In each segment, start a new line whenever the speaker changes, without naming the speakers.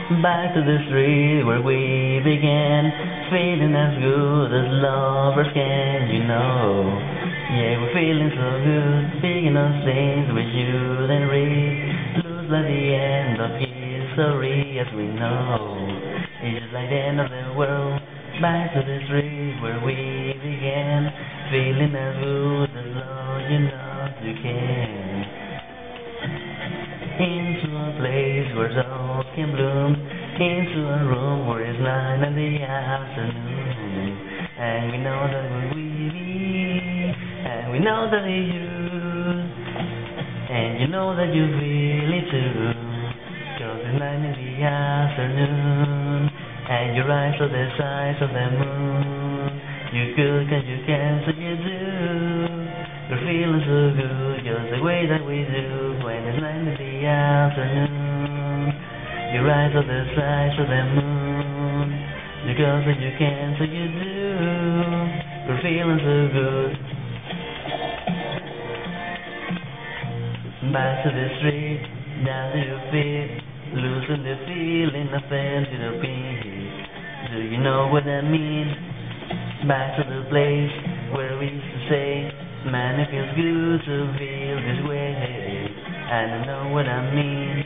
Back to the street where we began, feeling as good as lovers can, you know. Yeah, we're feeling so good, speaking of things we shouldn't read. Looks like the end of history as we know. It's just like the end of the world. Back to the street where we began, feeling as good as love, you know you can. Into a place where souls can bloom, into a room where it's 9 in the afternoon. And we know that we're we, and we know that it's you, and you know that you feel it too. 'Cause it's 9 in the afternoon, and your eyes are the size of the moon. You could, cause you can, so you do. We're feeling so good, just the way that we do when it's 9 in the afternoon. Your eyes are the size of the moon. You go so you can, so you do. We're feeling so good. Back to the street, down to your feet, losing the feeling of fancy to be. Do you know what I mean? Back to the place where we used to say, man, it feels good to feel this way. I don't know what I mean.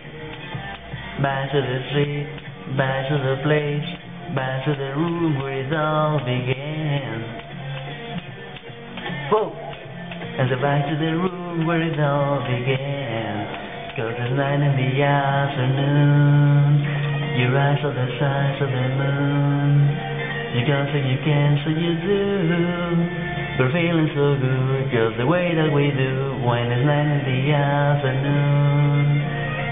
Back to the street, back to the place, back to the room where it all began. Whoa! And so back to the room where it all began. 'Cause it's 9 in the afternoon. Your eyes are the size of the moon. You can, so you can, so you do. We're feeling so good, just the way that we do when it's 9 in the afternoon.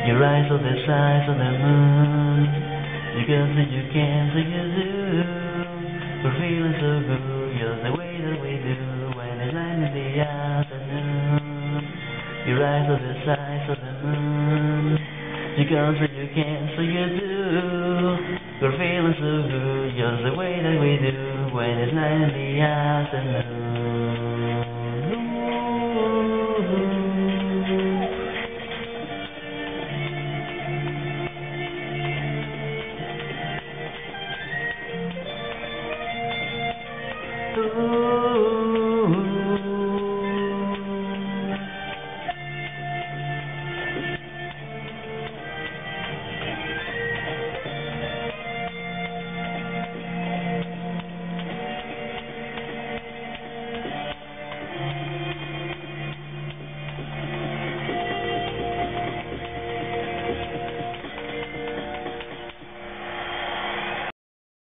Your eyes are the size of the moon. You can, so you can, so you do. We're feeling so good, just the way that we do when it's 9 in the afternoon. Your eyes are the size of the moon. You can, so you can, so you do. We're feeling so good, just the way that we do when it's 9 in the afternoon.